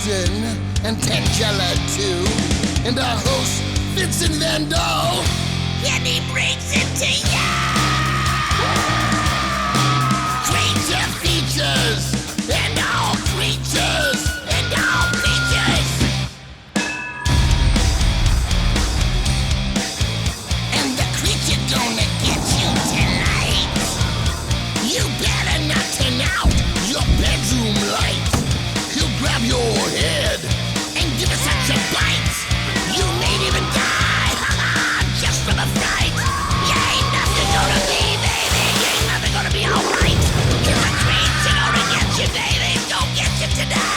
Livingston and Tangela too, and our host Vincent Van Dahl, and he brings it to ya! Creature features and all creatures and all creatures, and the creature gonna get you tonight. You better not turn out your bedroom light. He'll grab your head and give it such a bite. You may even die, just from a fright. You ain't nothing gonna be, baby. You ain't nothing gonna be alright. Cause the creature gonna get you, baby. Gonna get you tonight.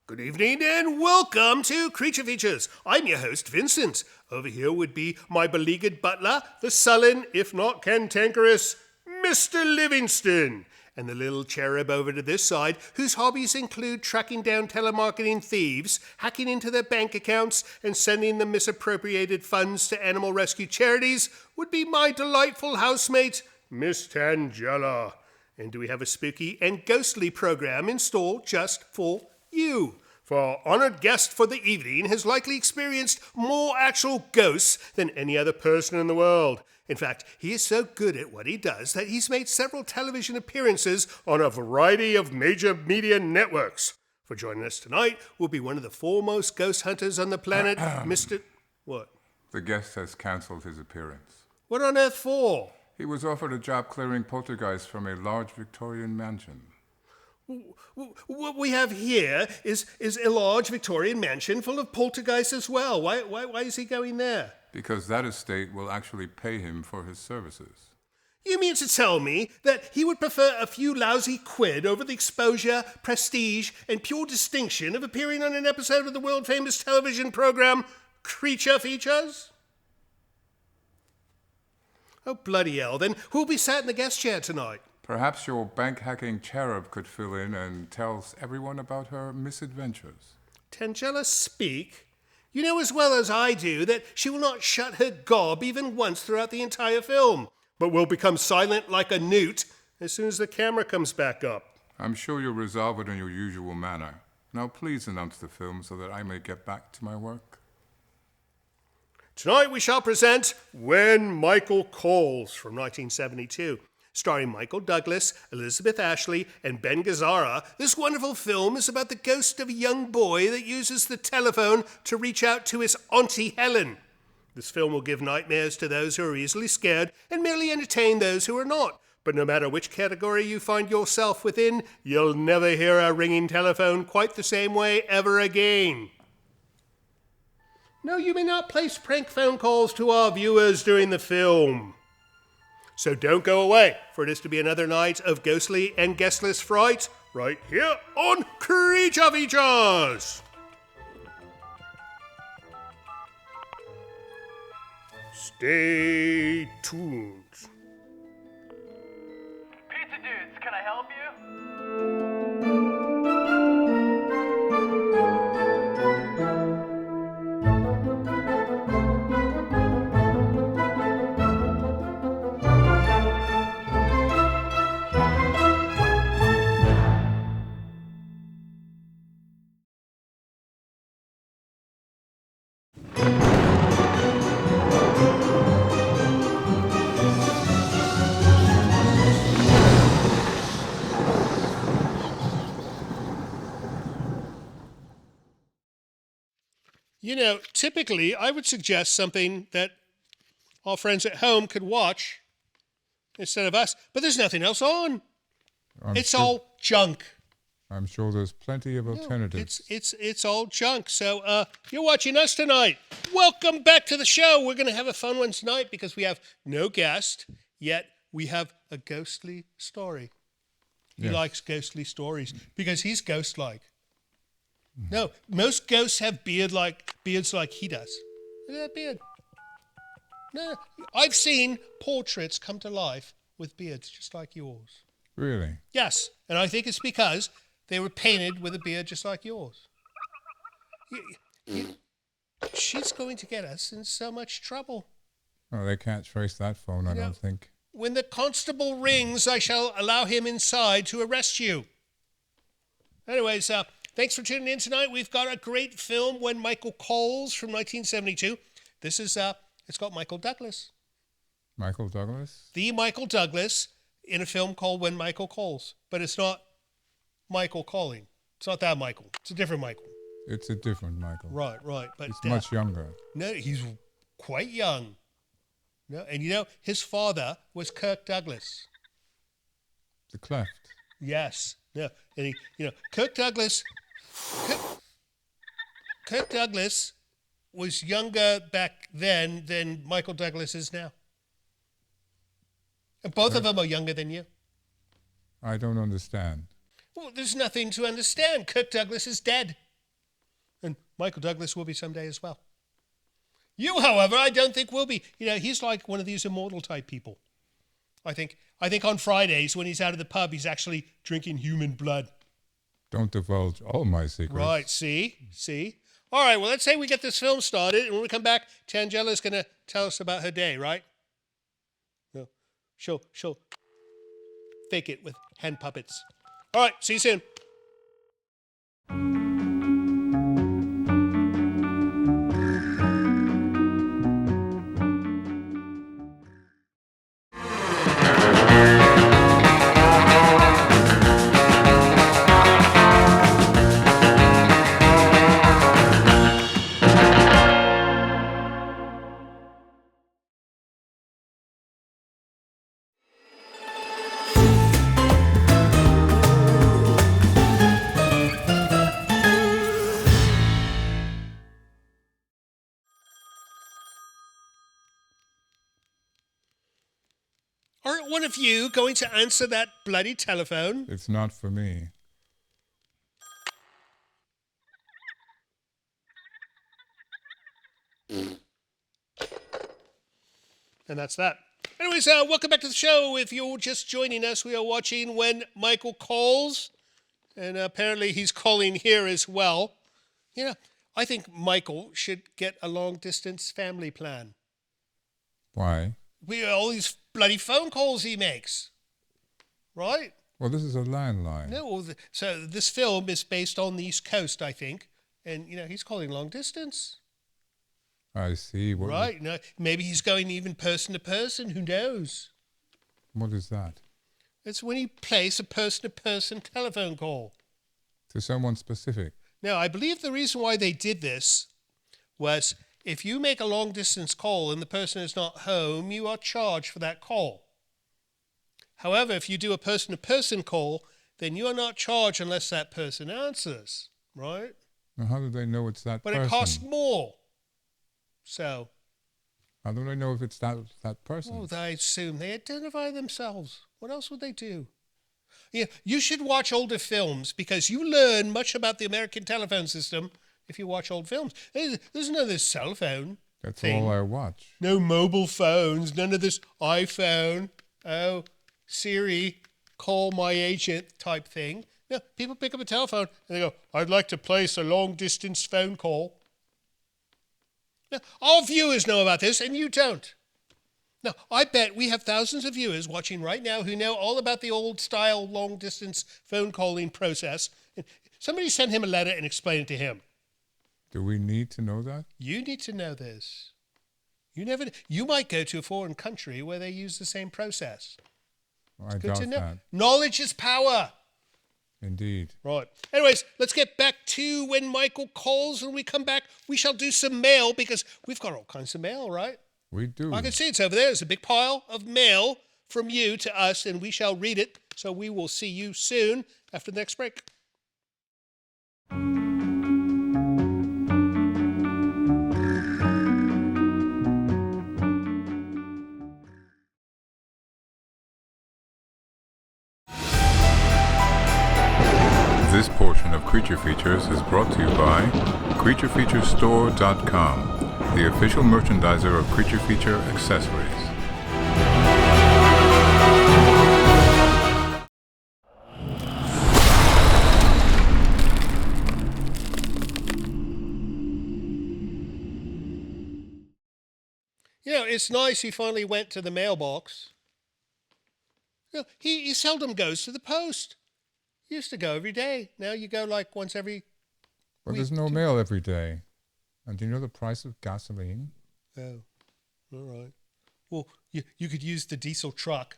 Good evening and welcome to Creature Features. I'm your host, Vincent. Over here would be my beleaguered butler, the sullen, if not cantankerous, Mr. Livingston. And the little cherub over to this side, whose hobbies include tracking down telemarketing thieves, hacking into their bank accounts, and sending them misappropriated funds to animal rescue charities, would be my delightful housemate, Miss Tangela. And do we have a spooky and ghostly program in store just for you? For our honoured guest for the evening has likely experienced more actual ghosts than any other person in the world. In fact, he is so good at what he does that he's made several television appearances on a variety of major media networks. For joining us tonight will be one of the foremost ghost hunters on the planet, Mr. What? The guest has cancelled his appearance. What on earth for? He was offered a job clearing poltergeists from a large Victorian mansion. What we have here is a large Victorian mansion full of poltergeists as well. Why is he going there? Because that estate will actually pay him for his services. You mean to tell me that he would prefer a few lousy quid over the exposure, prestige, and pure distinction of appearing on an episode of the world-famous television program Creature Features? Oh, bloody hell. Then who'll be sat in the guest chair tonight? Perhaps your bank-hacking cherub could fill in and tell everyone about her misadventures. Tangela speak? You know as well as I do that she will not shut her gob even once throughout the entire film, but will become silent like a newt as soon as the camera comes back up. I'm sure you'll resolve it in your usual manner. Now please announce the film so that I may get back to my work. Tonight we shall present When Michael Calls from 1972. Starring Michael Douglas, Elizabeth Ashley, and Ben Gazzara, this wonderful film is about the ghost of a young boy that uses the telephone to reach out to his Auntie Helen. This film will give nightmares to those who are easily scared and merely entertain those who are not. But no matter which category you find yourself within, you'll never hear a ringing telephone quite the same way ever again. No, you may not place prank phone calls to our viewers during the film. So don't go away, for it is to be another night of ghostly and guestless fright right here on Creature Features. Stay tuned. Pizza dudes, can I help you? You know, typically I would suggest something that our friends at home could watch instead of us, but there's nothing else on. It's all junk. I'm sure there's plenty of alternatives. It's all junk. So you're watching us tonight. Welcome back to the show. We're going to have a fun one tonight because we have no guest, yet we have a ghostly story. He likes ghostly stories because he's ghost-like. No, most ghosts have beards like he does. Look at that beard. No, I've seen portraits come to life with beards just like yours. Really? Yes, and I think it's because they were painted with a beard just like yours. She's that's going to get us in so much trouble. Oh, they can't trace that phone, I don't think. When the constable rings, I shall allow him inside to arrest you. Anyways, thanks for tuning in tonight. We've got a great film, When Michael Calls, from 1972. This is, it's got Michael Douglas. Michael Douglas? The Michael Douglas in a film called When Michael Calls. But it's not Michael calling. It's not that Michael. It's a different Michael. It's a different Michael. Right. But he's much younger. No, he's quite young. No, and his father was Kirk Douglas. The cleft. Yes. No, and Kirk Douglas was younger back then than Michael Douglas is now. And both of them are younger than you. I don't understand. Well, there's nothing to understand. Kirk Douglas is dead. And Michael Douglas will be someday as well. You, however, I don't think will be. He's like one of these immortal type people. I think on Fridays when he's out of the pub, he's actually drinking human blood. Don't divulge all my secrets. Right, see? All right, well, let's say we get this film started, and when we come back, Tangela's going to tell us about her day, right? No, she'll fake it with hand puppets. All right, see you soon. Aren't one of you going to answer that bloody telephone? It's not for me. And that's that. Anyways, welcome back to the show. If you're just joining us, we are watching When Michael Calls. And apparently he's calling here as well. I think Michael should get a long-distance family plan. Why? All these bloody phone calls he makes. Right? Well, this is a landline. No, so this film is based on the East Coast, I think. And, he's calling long distance. I see. Right. No, maybe he's going even person to person. Who knows? What is that? It's when you place a person-to-person telephone call. To someone specific? Now, I believe the reason why they did this was if you make a long-distance call and the person is not home, you are charged for that call. However, if you do a person-to-person call, then you are not charged unless that person answers, right? Now, how do they know it's that person? But it costs more. So... how do they know if it's that person? Oh, I assume they identify themselves. What else would they do? You should watch older films because you learn much about the American telephone system if you watch old films. There's none of this cell phone That's thing. all I watch. No mobile phones, none of this iPhone, Siri, call my agent type thing. No, people pick up a telephone and they go, I'd like to place a long-distance phone call. Now, our viewers know about this and you don't. Now, I bet we have thousands of viewers watching right now who know all about the old-style long-distance phone calling process. Somebody send him a letter and explain it to him. Do we need to know that? You need to know this. You might go to a foreign country where they use the same process. I Good doubt to know. that. Knowledge is power. Indeed. Right. Anyways, let's get back to When Michael Calls. When we come back, we shall do some mail because we've got all kinds of mail, right? We do. I can see it's over there. There's a big pile of mail from you to us, and we shall read it. So we will see you soon after the next break. This portion of Creature Features is brought to you by CreatureFeatureStore.com, the official merchandiser of Creature Feature accessories. You know, it's nice he finally went to the mailbox. You know, he seldom goes to the post. He used to go every day. Now you go like once every But week. there's no mail every day. And do you know the price of gasoline? Oh, all right. Well, you could use the diesel truck.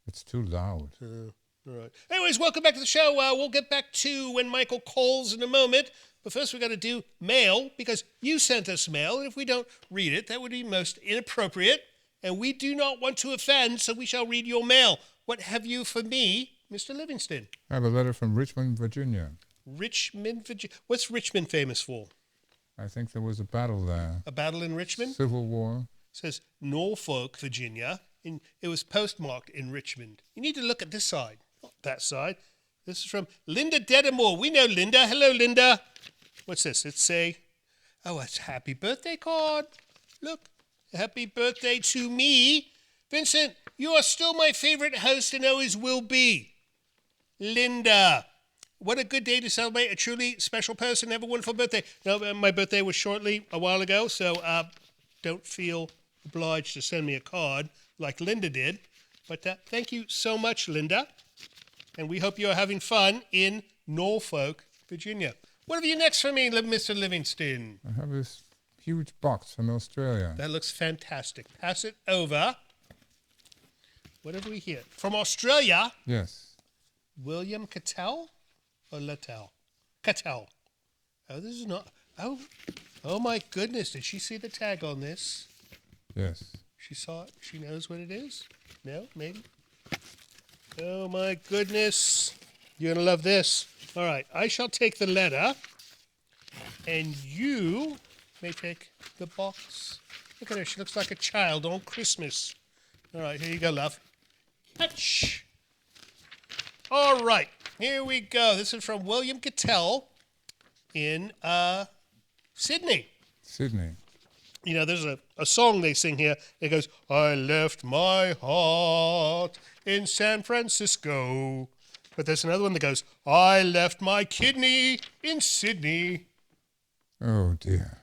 It's too loud. All right. Anyways, welcome back to the show. We'll get back to when Michael calls in a moment. But first, we got to do mail because you sent us mail. And if we don't read it, that would be most inappropriate. And we do not want to offend, so we shall read your mail. What have you for me, Mr. Livingston? I have a letter from Richmond, Virginia. Richmond, Virginia. What's Richmond famous for? I think there was a battle there. A battle in Richmond? Civil War. It says Norfolk, Virginia. It was postmarked in Richmond. You need to look at this side, not that side. This is from Linda Dedamore. We know Linda. Hello, Linda. What's this? It's a happy birthday card. Look, happy birthday to me. Vincent, you are still my favorite host and always will be. Linda. What a good day to celebrate a truly special person. Have a wonderful birthday. No, my birthday was shortly a while ago, so don't feel obliged to send me a card like Linda did. But thank you so much, Linda. And we hope you are having fun in Norfolk, Virginia. What have you next for me, Mr. Livingston? I have this huge box from Australia. That looks fantastic. Pass it over. What have we here? From Australia, Yes. William Cattell or Littell? Cattell. Oh, this is not... Oh my goodness. Did she see the tag on this? Yes. She saw it? She knows what it is? No? Maybe? Oh my goodness. You're going to love this. All right. I shall take the letter. And you may take the box. Look at her. She looks like a child on Christmas. All right. Here you go, love. Touch. All right. Here we go. This is from William Cattell in Sydney. Sydney. You know, there's a song they sing here. It goes, I left my heart in San Francisco. But there's another one that goes, I left my kidney in Sydney. Oh, dear.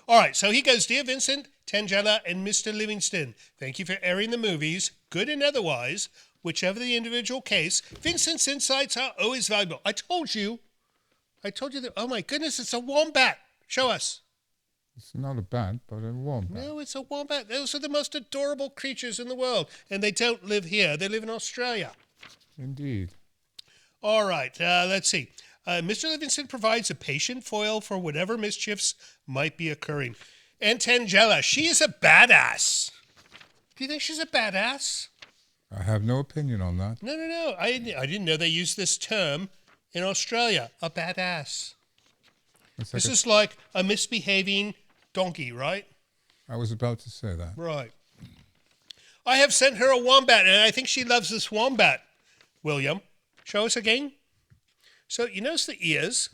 All right, so he goes, Dear Vincent, Tangela, and Mr. Livingston, thank you for airing the movies, good and otherwise, whichever the individual case. Vincent's insights are always valuable. I told you that, oh my goodness, it's a wombat. Show us. It's not a bat, but a wombat. No, it's a wombat. Those are the most adorable creatures in the world. And they don't live here. They live in Australia. Indeed. All right, let's see. Mr. Livingston provides a patient foil for whatever mischiefs might be occurring. And Tangela, she is a badass. Do you think she's a badass? I have no opinion on that. No. I didn't know they used this term in Australia, a badass. This is like a misbehaving donkey, right? I was about to say that. Right. I have sent her a wombat, and I think she loves this wombat. William, show us again. So you notice the ears.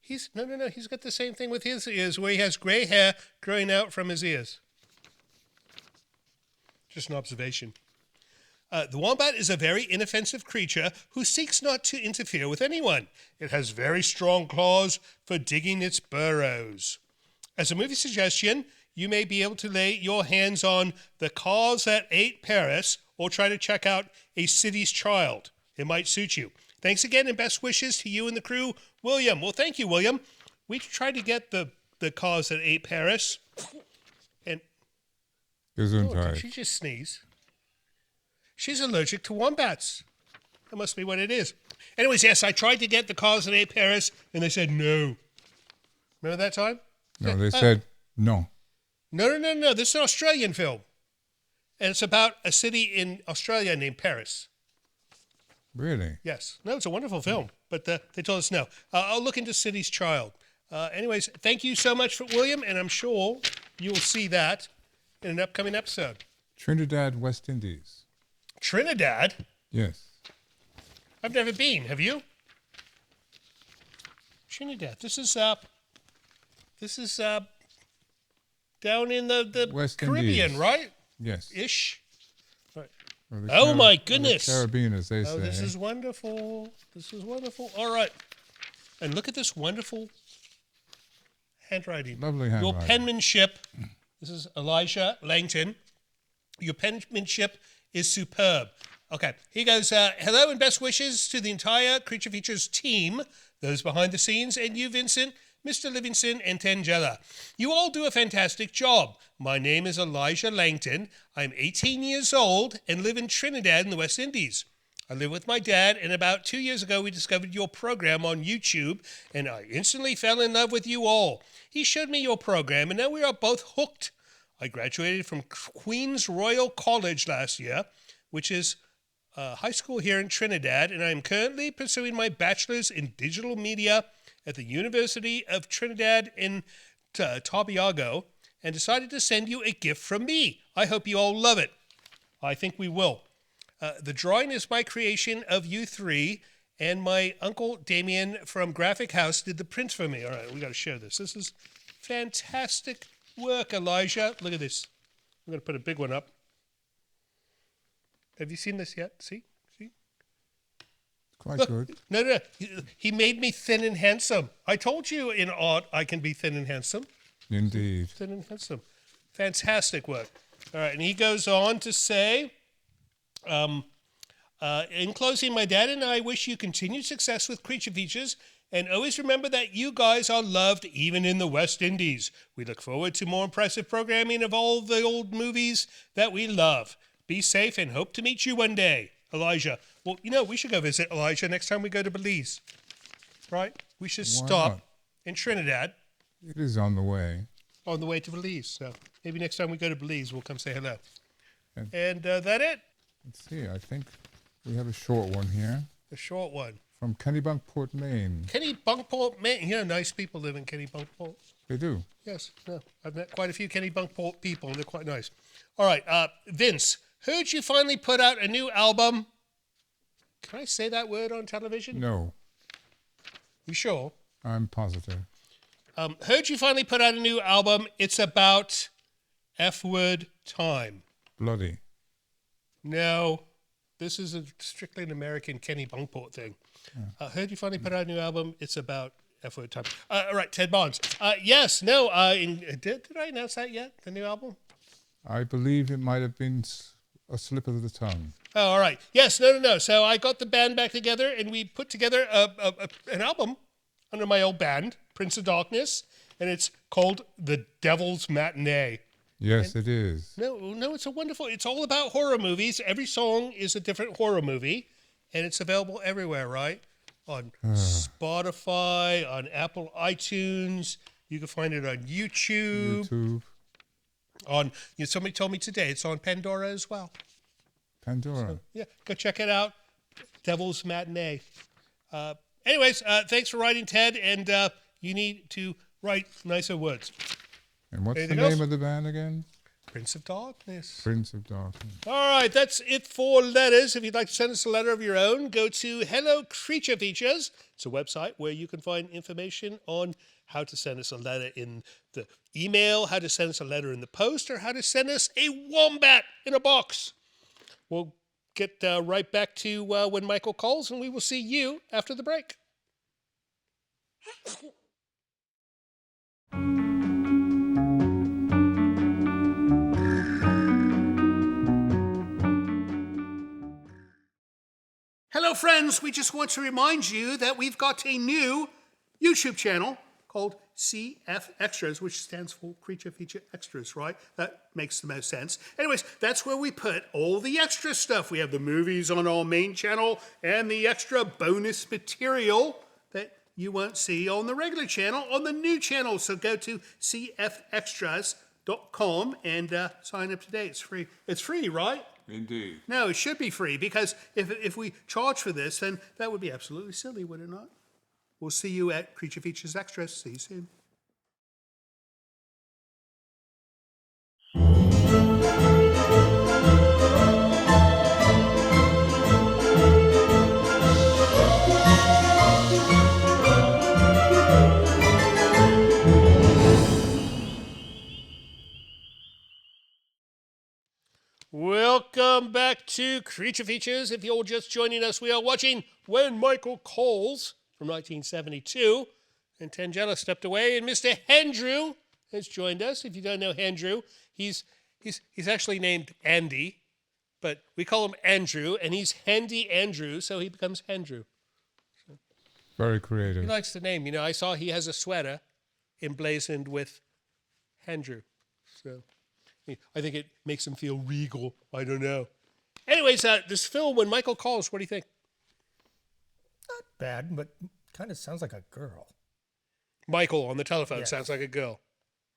He's got the same thing with his ears, where he has gray hair growing out from his ears. Just an observation. The wombat is a very inoffensive creature who seeks not to interfere with anyone. It has very strong claws for digging its burrows. As a movie suggestion, you may be able to lay your hands on The Cars That Ate Paris or try to check out A City's Child. It might suit you. Thanks again and best wishes to you and the crew, William. Well, thank you, William. We tried to get the Cars That Ate Paris. And did she just sneeze? She's allergic to wombats. That must be what it is. Anyways, yes, I tried to get The Cars That Ate Paris, and they said no. Remember that time? No, they said no. No. This is an Australian film. And it's about a city in Australia named Paris. Really? Yes. No, it's a wonderful film, but they told us no. I'll look into City's Child. Anyways, thank you so much for William, and I'm sure you will see that in an upcoming episode. Trinidad, West Indies. Trinidad? Yes. I've never been. Have you? Trinidad. This is down in the West Caribbean, Indies. right? Yes. Ish. Right. Or the Oh my goodness. or the Caribbean, as they Oh, say. this is wonderful. This is wonderful. All right. And look at this wonderful handwriting. Lovely handwriting. Your penmanship This is Elijah Langton. Your penmanship is superb. Okay, he goes, hello and best wishes to the entire Creature Features team, those behind the scenes, and you, Vincent, Mr. Livingston, and Tangella. You all do a fantastic job. My name is Elijah Langton. I'm 18 years old and live in Trinidad in the West Indies. I live with my dad, and about 2 years ago we discovered your program on YouTube, and I instantly fell in love with you all. He showed me your program, and now we are both hooked. I graduated from Queen's Royal College last year, which is high school here in Trinidad, and I am currently pursuing my bachelor's in digital media at the University of Trinidad in Tobago, and decided to send you a gift from me. I hope you all love it. I think we will. The drawing is my creation of you three, and my uncle Damien from Graphic House did the prints for me. All right, we got to share this. This is fantastic work, Elijah. Look at this. I'm going to put a big one up. Have you seen this yet? See? Quite Look, good. No. He made me thin and handsome. I told you in art I can be thin and handsome. Indeed. Thin and handsome. Fantastic work. All right, and he goes on to say, in closing, my dad and I wish you continued success with Creature Features, and always remember that you guys are loved even in the West Indies. We look forward to more impressive programming of all the old movies that we love. Be safe and hope to meet you one day. Elijah. Well, we should go visit Elijah next time we go to Belize. Right? We should Why stop not? in Trinidad It is on the way. on the way to Belize. So maybe next time we go to Belize, we'll come say hello. And- And that it? Let's see, I think we have a short one here A short one. from Kennebunkport, Maine. Kennebunkport, Maine. Nice people live in Kennebunkport. They do. Yes, no. I've met quite a few Kennebunkport people, and they're quite nice. All right, Vince, heard you finally put out a new album. Can I say that word on television? No, You sure? I'm positive. Heard you finally put out a new album. It's about F-word time. Bloody. No, this is strictly an American Kennebunkport thing. Heard you finally put out a new album. It's about F-word time. All right, Ted Barnes. Yes, no. Did I announce that yet? The new album? I believe it might have been a slip of the tongue. Oh, all right. Yes, no. So I got the band back together, and we put together an album under my old band, Prince of Darkness, and it's called The Devil's Matinee. Yes, it is. No, it's all about horror movies. Every song is a different horror movie, and it's available everywhere, right? On Spotify, on Apple iTunes. You can find it on YouTube. Somebody told me today it's on Pandora as well. Pandora. Yeah, go check it out. Devil's Matinee. Anyways, thanks for writing, Ted, and you need to write nicer words. And what's Anything the name else? of the band again? Prince of Darkness. Prince of Darkness. All right, that's it for letters. If you'd like to send us a letter of your own, go to Hello Creature Features. It's a website where you can find information on how to send us a letter in the email, how to send us a letter in the post, or how to send us a wombat in a box. We'll get right back to when Michael calls, and we will see you after the break. Hello, friends. We just want to remind you that we've got a new YouTube channel called CF Extras, which stands for Creature Feature Extras, right? That makes the most sense. Anyways, that's where we put all the extra stuff. We have the movies on our main channel and the extra bonus material that you won't see on the regular channel on the new channel. So go to cfextras.com and sign up today. It's free. It's free, right? Indeed. No, it should be free, because if we charge for this, then that would be absolutely silly, would it not? We'll see you at Creature Features Extras. See you soon. Welcome back to Creature Features. If you're just joining us, we are watching When Michael Calls from 1972. And Tangella stepped away, and Mr. Andrew has joined us. If you don't know Andrew, he's actually named Andy, but we call him Andrew, and he's Handy Andrew, so he becomes Andrew. Very He creative. likes the name. You know, I saw he has a sweater emblazoned with Andrew. So I think it makes him feel regal. I don't know. Anyways, this film, When Michael Calls, what do you think? Not bad, but kind of sounds like a girl. Michael on the telephone Yes. sounds like a girl.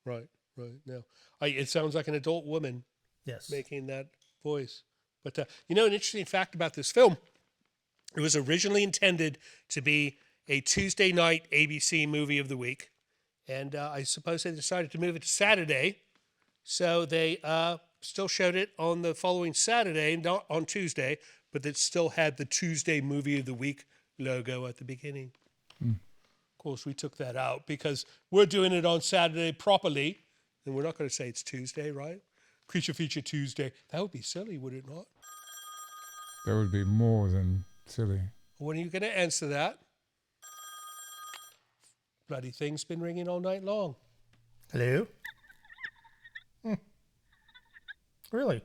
Right. No, it sounds like an adult woman Yes. making that voice. But you know, an interesting fact about this film, it was originally intended to be a Tuesday night ABC movie of the week. And I suppose they decided to move it to Saturday. So they still showed it on the following Saturday, not on Tuesday, but it still had the Tuesday movie of the week logo at the beginning. Of course, we took that out because we're doing it on Saturday properly. And we're not going to say it's Tuesday, right? Creature Feature Tuesday. That would be silly, would it not? That would be more than silly. When are you going to answer that? Bloody thing's been ringing all night long. Hello? Really?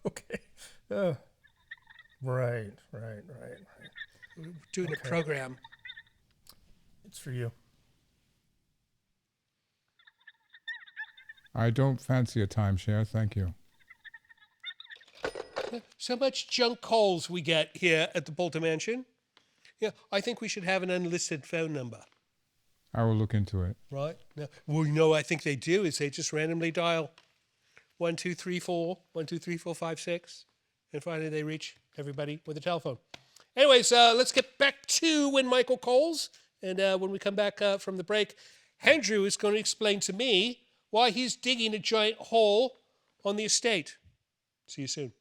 Okay. Right. We're doing a program. It's for you. I don't fancy a timeshare, thank you. So much junk calls we get here at the Bolton Mansion. Yeah, I think we should have an unlisted phone number. I will look into it. Right? No. Well, you know, I think they do is they just randomly dial 1234, 123456, and finally they reach everybody with a telephone. Anyways, let's get back to When Michael Calls. And when we come back from the break, Andrew is going to explain to me why he's digging a giant hole on the estate. See you soon.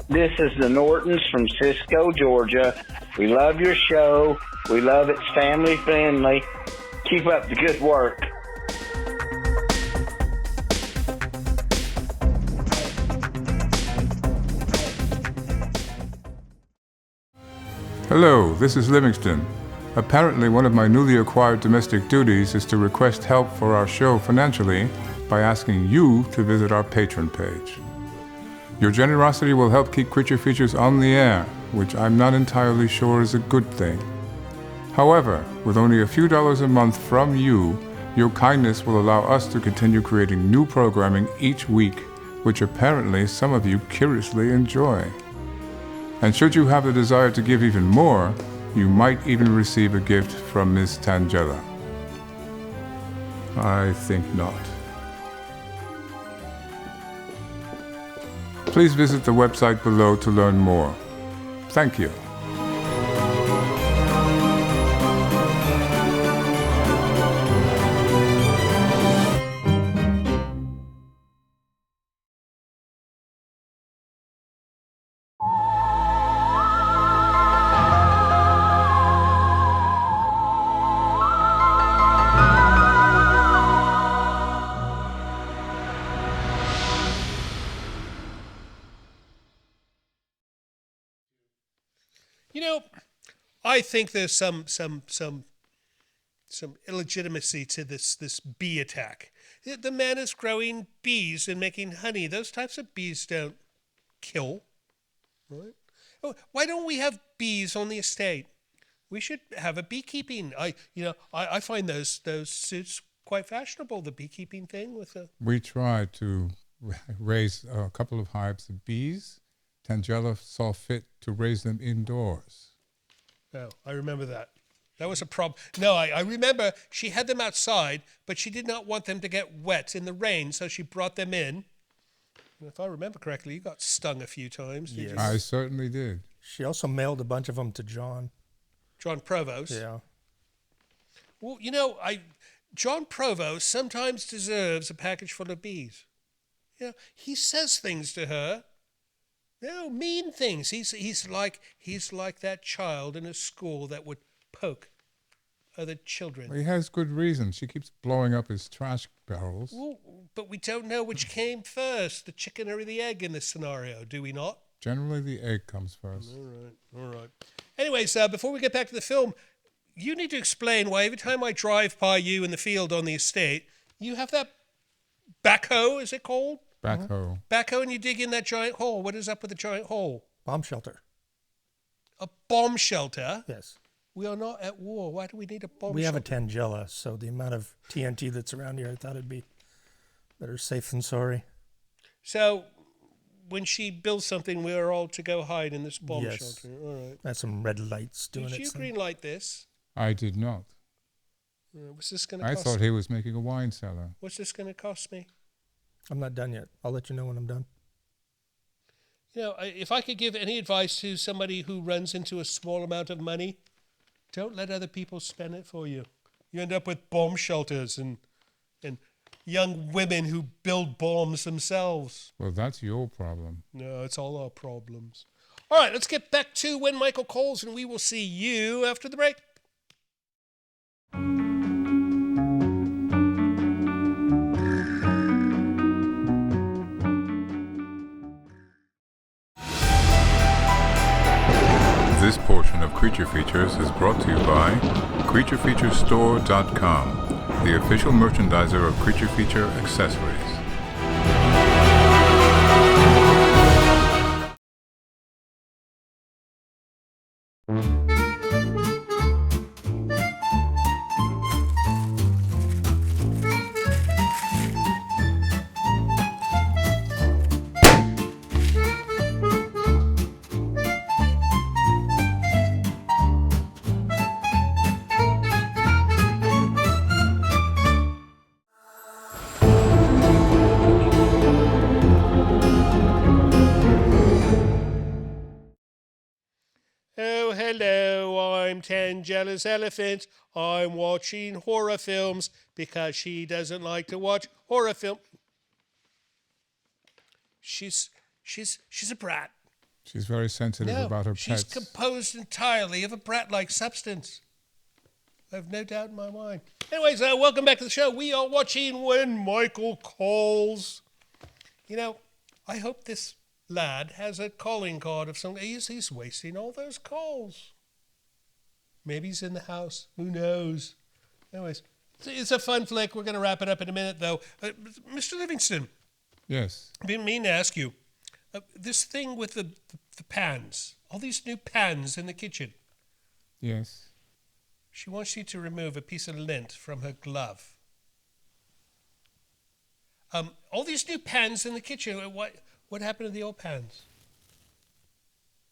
This is the Nortons from Cisco, Georgia. We love your show. We love it's family friendly. Keep up the good work. Hello, this is Livingston. Apparently, one of my newly acquired domestic duties is to request help for our show financially by asking you to visit our Patreon page. Your generosity will help keep Creature Features on the air, which I'm not entirely sure is a good thing. However, with only a few dollars a month from you, your kindness will allow us to continue creating new programming each week, which apparently some of you curiously enjoy. And should you have the desire to give even more, you might even receive a gift from Ms. Tangella. I think not. Please visit the website below to learn more. Thank you. You know, I think there's some illegitimacy to this bee attack. The man is growing bees and making honey. Those types of bees don't kill, right? Why don't we have bees on the estate? We should have a beekeeping. I find those suits quite fashionable. The beekeeping thing with the. We tried to raise a couple of hives of bees. Tangella saw fit to raise them indoors. Oh, I remember that. That was a problem. No, I remember she had them outside, but she did not want them to get wet in the rain, so she brought them in. And if I remember correctly, you got stung a few times. Did Yes. you? I certainly did. She also mailed a bunch of them to John. John Provost. Yeah. Well, you know, John Provost sometimes deserves a package full of bees. You know, he says things to her. No, mean things. He's like that child in a school that would poke other children. He has good reason. She keeps blowing up his trash barrels. Well, but we don't know which came first, the chicken or the egg in this scenario, do we not? Generally, the egg comes first. All right. Anyways, before we get back to the film, you need to explain why every time I drive by you in the field on the estate, you have that backhoe, is it called? Backhoe. Backhoe, and you dig in that giant hole. What is up with the giant hole? Bomb shelter. A bomb shelter? Yes. We are not at war. Why do we need a bomb We have a shelter? Tangela, so the amount of TNT that's around here, I thought it'd be better safe than sorry. So, when she builds something, we are all to go hide in this bomb Yes. shelter. All right. That's some red lights doing Did it. you green light this? I did not. What's this going to I cost? thought he was making a wine cellar. What's this going to cost me? I'm not done yet. I'll let you know when I'm done. You know, if I could give any advice to somebody who runs into a small amount of money, don't let other people spend it for you. You end up with bomb shelters and young women who build bombs themselves. Well, that's your problem. No, it's all our problems. All right, let's get back to When Michael Calls, and we will see you after the break. This portion of Creature Features is brought to you by CreatureFeatureStore.com, the official merchandiser of Creature Feature accessories. Oh, hello, I'm Ten Jealous Elephants. I'm watching horror films because she doesn't like to watch horror film. She's a brat. She's very sensitive about her she's pets. composed entirely of a brat-like substance. I have no doubt in my mind. Anyways, welcome back to the show. We are watching When Michael Calls. You know, I hope this lad has a calling card of some. He's wasting all those calls. Maybe he's in the house. Who knows? Anyways, it's a fun flick. We're going to wrap it up in a minute, though. Mr. Livingston, Yes. I've been meaning to ask you, this thing with the pans, all these new pans in the kitchen. Yes. She wants you to remove a piece of lint from her glove. All these new pans in the kitchen, what happened to the old pans?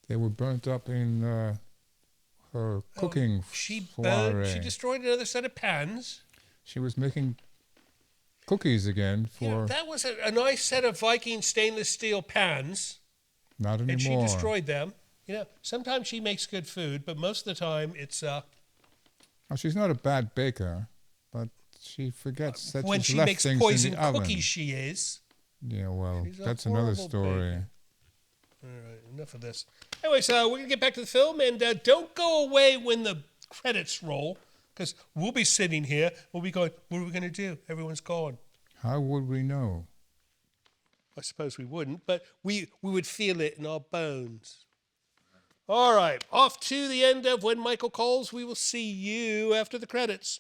They were burnt up in her cooking She soiree. destroyed another set of pans. She was making cookies again for... You know, that was a nice set of Viking stainless steel pans, not anymore. and she destroyed them. You know, sometimes she makes good food, but most of the time it's... Well, she's not a bad baker, but she forgets that when she's she left makes things poison in the oven. cookies, she is. Yeah, well, She's a that's another horrible story. baker. All right, enough of this. Anyways, we're going to get back to the film, and don't go away when the credits roll, because we'll be sitting here, we'll be going, what are we going to do? Everyone's gone. How would we know? I suppose we wouldn't, but we would feel it in our bones. All right, off to the end of When Michael Calls. We will see you after the credits.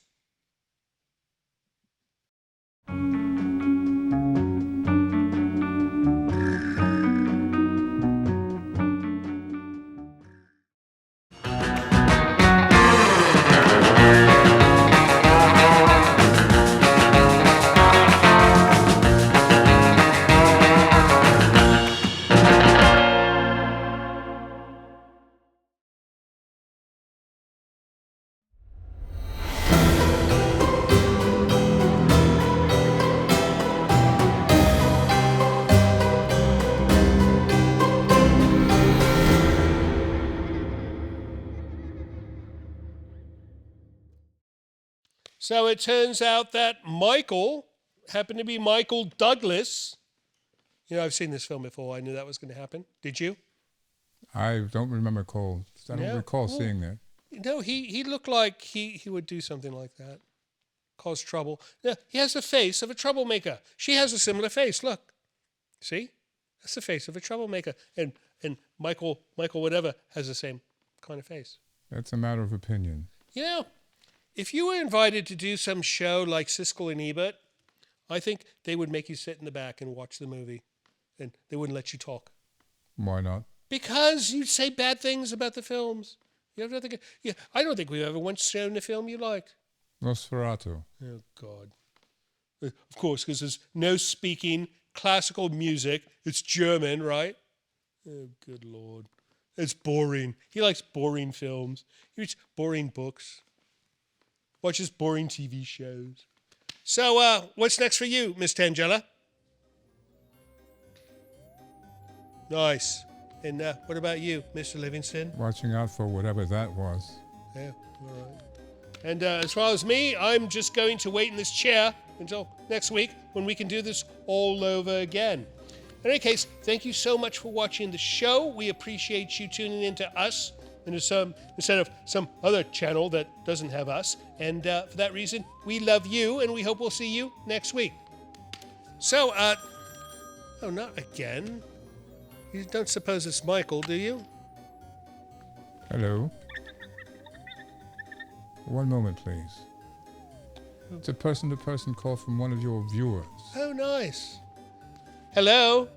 So it turns out that Michael happened to be Michael Douglas. You know, I've seen this film before. I knew that was going to happen. Did you? I don't remember I don't Yeah? recall Well, seeing that. No, he looked like he would do something like that. Cause trouble. Yeah, he has the face of a troublemaker. She has a similar face. Look. See? That's the face of a troublemaker. And Michael whatever has the same kind of face. That's a matter of opinion. You know, if you were invited to do some show like Siskel and Ebert, I think they would make you sit in the back and watch the movie. And they wouldn't let you talk. Why not? Because you'd say bad things about the films. You don't think, I don't think we've ever once shown a film you liked. Nosferatu. Oh, God. Of course, because there's no speaking classical music. It's German, right? Oh, good Lord. It's boring. He likes boring films. He reads boring books. Watches boring TV shows. So, what's next for you, Miss Tangella? Nice. And what about you, Mr. Livingston? Watching out for whatever that was. Yeah, all right. And as far as me, I'm just going to wait in this chair until next week when we can do this all over again. In any case, thank you so much for watching the show. We appreciate you tuning in to us instead of some other channel that doesn't have us. And for that reason, we love you, and we hope we'll see you next week. So, oh, not again. You don't suppose it's Michael, do you? Hello? One moment, please. It's a person-to-person call from one of your viewers. Oh, nice. Hello?